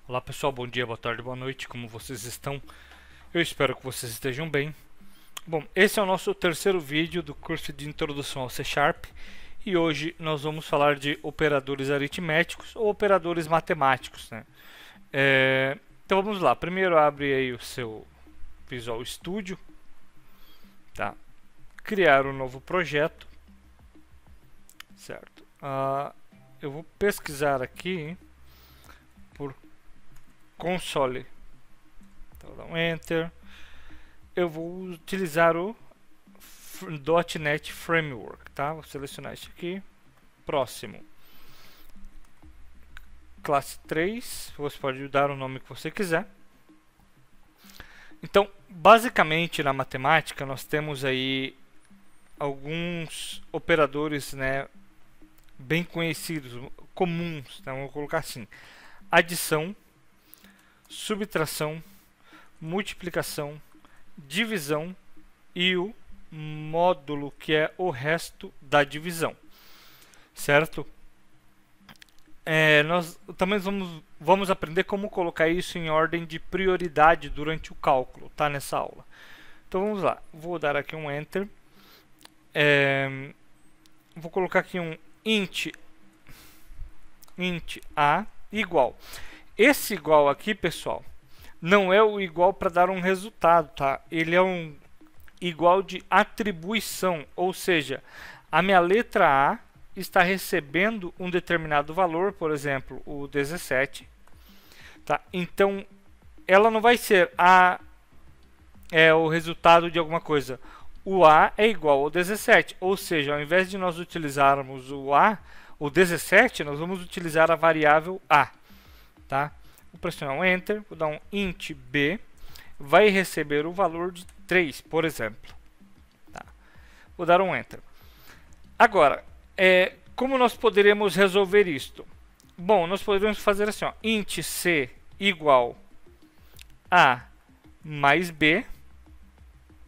Olá pessoal, bom dia, boa tarde, boa noite, como vocês estão? Eu espero que vocês estejam bem. Bom, esse é o nosso terceiro vídeo do curso de Introdução ao C Sharp e hoje nós vamos falar de operadores aritméticos ou operadores matemáticos, né? Então vamos lá, primeiro abre aí o seu Visual Studio, tá? Criar um novo projeto, certo? Eu vou pesquisar aqui por console. Então, vou dar um Enter. Eu vou utilizar o .NET Framework, tá? Vou selecionar isso aqui. Próximo. Classe 3. Você pode dar o nome que você quiser. Então, basicamente, na matemática, nós temos aí alguns operadores, né, bem conhecidos, comuns, né? Vamos colocar assim: adição, subtração, multiplicação, divisão e o módulo, que é o resto da divisão, certo? Nós também vamos aprender como colocar isso em ordem de prioridade durante o cálculo, tá? Nessa aula. Então vamos lá, vou dar aqui um Enter. Vou colocar aqui um int a igual. Esse igual aqui, pessoal, não é o igual para dar um resultado, tá? Ele é um igual de atribuição, ou seja, a minha letra A está recebendo um determinado valor, por exemplo, o 17, tá? Então, ela não vai ser o resultado de alguma coisa. O A é igual ao 17, ou seja, ao invés de nós utilizarmos o 17, nós vamos utilizar a variável A, tá? Vou pressionar um Enter, vou dar um int b, vai receber o valor de 3, por exemplo. Tá? Vou dar um Enter. Agora, como nós poderíamos resolver isto? Bom, nós poderíamos fazer assim, ó, int c igual a mais b,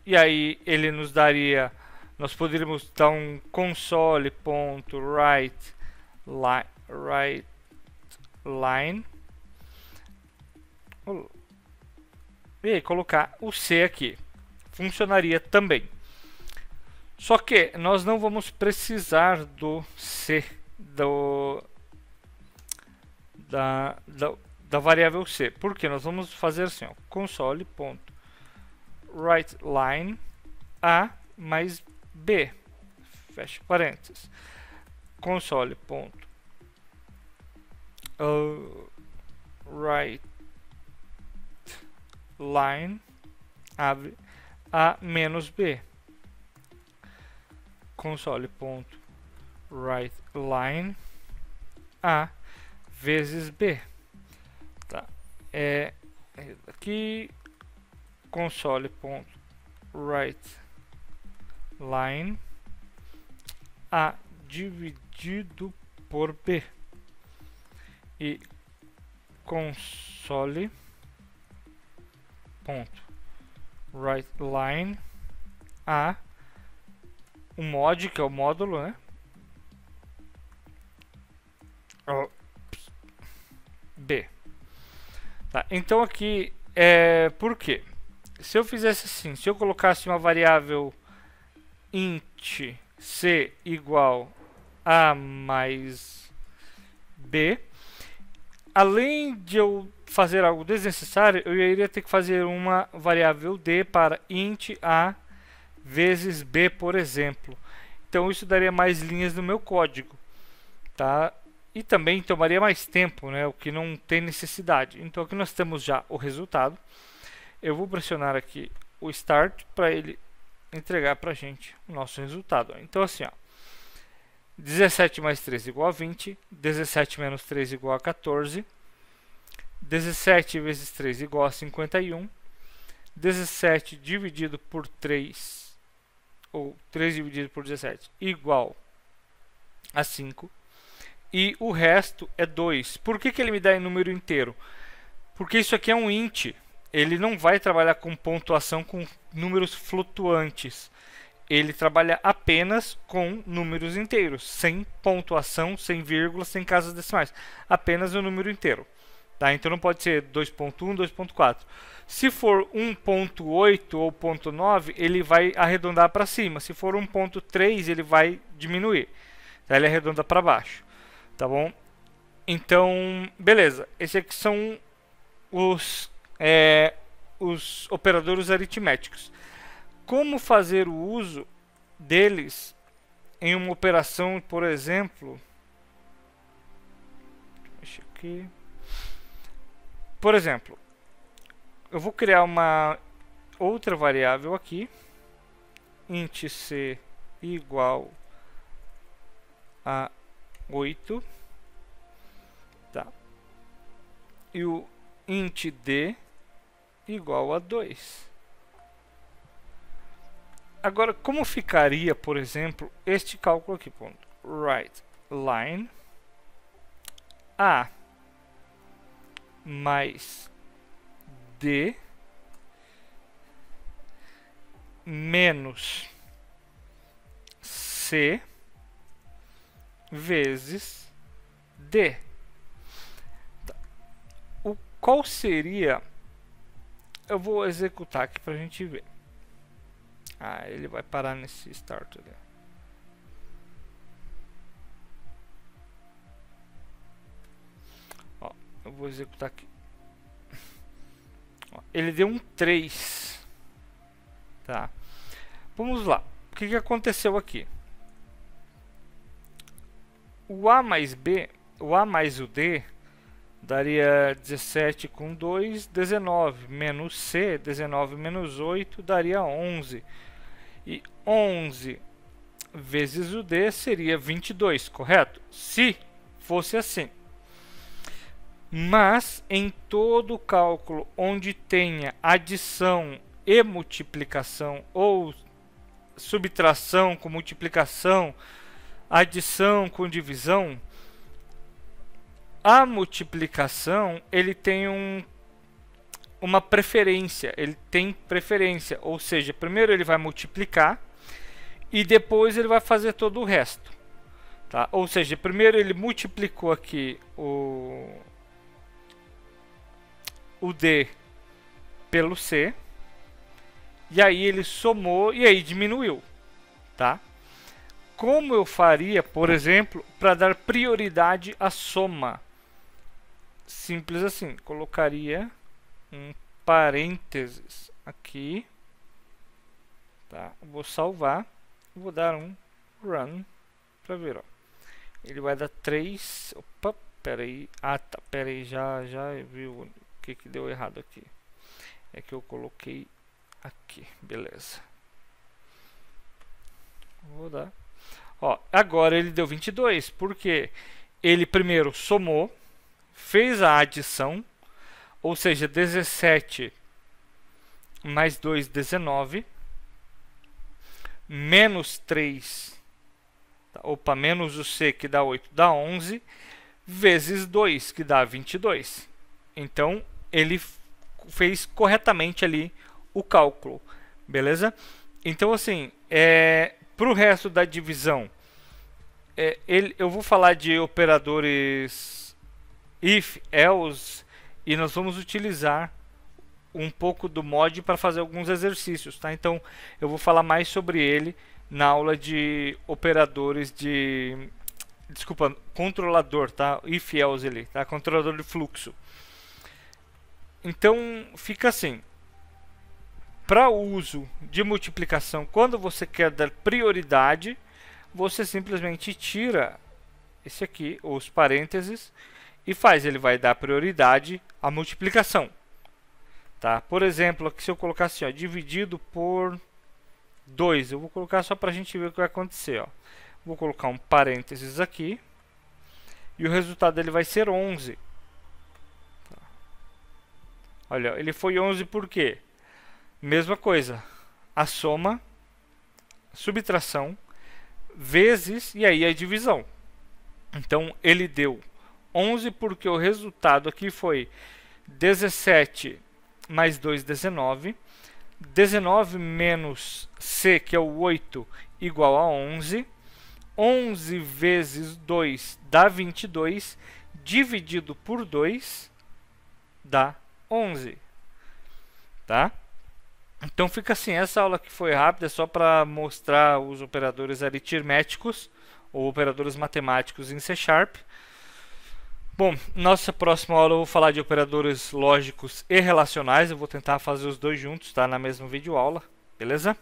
e aí ele nos daria, nós poderíamos dar um console.writeLine, e aí colocar o C aqui. Funcionaria também. Só que nós não vamos precisar do C, da variável C. Por quê? Nós vamos fazer assim, ó, console.writeLine A mais B, fecha parênteses, console.writeLine abre A menos B, console.writeLine A vezes B, tá? Aqui console.writeLine A dividido por B e console.writeLine A o mod, que é o módulo, né? B. Tá, então aqui por quê? Se eu fizesse assim, se eu colocasse uma variável int c igual a mais b, além de eu fazer algo desnecessário, eu iria ter que fazer uma variável d para int a vezes b, por exemplo. Então isso daria mais linhas no meu código, tá? E também tomaria mais tempo, né? O que não tem necessidade. Então aqui nós temos já o resultado. Eu vou pressionar aqui o Start para ele entregar para a gente o nosso resultado. Então assim, ó, 17 mais 3 igual a 20, 17 menos 3 igual a 14, 17 vezes 3 igual a 51, 17 dividido por 3, ou 3 dividido por 17, igual a 5. E o resto é 2. Por que ele me dá em número inteiro? Porque isso aqui é um int. Ele não vai trabalhar com pontuação com números flutuantes. Ele trabalha apenas com números inteiros, sem pontuação, sem vírgula, sem casas decimais. Apenas o número inteiro. Tá? Então não pode ser 2.1, 2.4. Se for 1.8 ou 0.9, ele vai arredondar para cima. Se for 1.3, ele vai diminuir. Tá? Ele arredonda para baixo. Tá bom? Então, beleza. Esses aqui são os operadores aritméticos. Como fazer o uso deles em uma operação, por exemplo... Deixa aqui. Por exemplo, eu vou criar uma outra variável aqui, int c igual a 8, tá? E o int d igual a 2. Agora, como ficaria, por exemplo, este cálculo aqui, ponto, write line a mais d menos c vezes d. Tá. Qual seria... Eu vou executar aqui para a gente ver. Ele vai parar nesse start ali. Ó, eu vou executar aqui. Ó, ele deu um 3. Tá. Vamos lá. O que aconteceu aqui? O A mais B, o A mais o D, daria 17 com 2, 19. Menos C, 19 menos 8, daria 11. E 11 vezes o D seria 22, correto? Se fosse assim. Mas em todo cálculo onde tenha adição e multiplicação, ou subtração com multiplicação, adição com divisão, a multiplicação ele tem uma preferência, ou seja, primeiro ele vai multiplicar e depois ele vai fazer todo o resto, tá? Ou seja, primeiro ele multiplicou aqui o D pelo C, e aí ele somou e aí diminuiu, tá? Como eu faria, por exemplo, para dar prioridade à soma? Simples assim, colocaria um parênteses aqui, tá? Vou salvar, vou dar um run para ver, ó. Ele vai dar 3, opa, peraí, tá, peraí, já viu o que deu errado aqui. É que eu coloquei aqui, beleza. Vou dar. Ó, agora ele deu 22, porque ele primeiro somou, fez a adição, ou seja, 17 mais 2, 19, menos 3, opa, menos o C, que dá 8, dá 11, vezes 2, que dá 22. Então, ele fez corretamente ali o cálculo, beleza? Então, assim, para o resto da divisão, eu vou falar de operadores if, else, e nós vamos utilizar um pouco do mod para fazer alguns exercícios, tá? Então, eu vou falar mais sobre ele na aula de operadores de... Desculpa, controlador, tá? If, else ali, tá? Controlador de fluxo. Então, fica assim. Para o uso de multiplicação, quando você quer dar prioridade, você simplesmente tira esse aqui, os parênteses, e faz. Ele vai dar prioridade à multiplicação. Tá? Por exemplo, aqui se eu colocar assim, ó, dividido por 2, eu vou colocar só para a gente ver o que vai acontecer. Ó. Vou colocar um parênteses aqui, e o resultado dele vai ser 11. Tá. Olha, ele foi 11 por quê? Mesma coisa, a soma, subtração, vezes, e aí a divisão. Então, ele deu 11 porque o resultado aqui foi 17 mais 2, 19. 19 menos C, que é o 8, igual a 11. 11 vezes 2 dá 22, dividido por 2, dá 11, tá? Então fica assim, essa aula aqui foi rápida, é só para mostrar os operadores aritméticos ou operadores matemáticos em C#. Bom, nossa próxima aula eu vou falar de operadores lógicos e relacionais, eu vou tentar fazer os dois juntos, tá? Na mesma videoaula, beleza?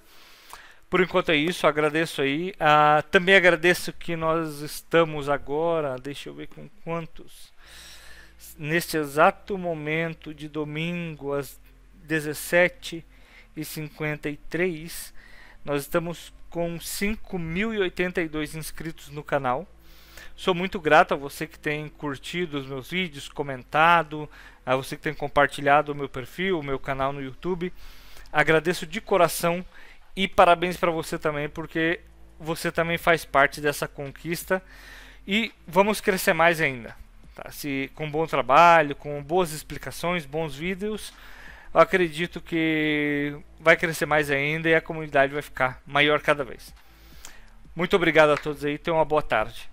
Por enquanto é isso, agradeço aí. Também agradeço que nós estamos agora, deixa eu ver com quantos. Neste exato momento de domingo, às 17h53, nós estamos com 5.082 inscritos no canal. Sou muito grato a você que tem curtido os meus vídeos, comentado, a você que tem compartilhado o meu perfil, o meu canal no YouTube. Agradeço de coração e parabéns para você também, porque você também faz parte dessa conquista e vamos crescer mais ainda. Tá? Com bom trabalho, com boas explicações, bons vídeos, eu acredito que vai crescer mais ainda e a comunidade vai ficar maior cada vez. Muito obrigado a todos aí, tenham uma boa tarde.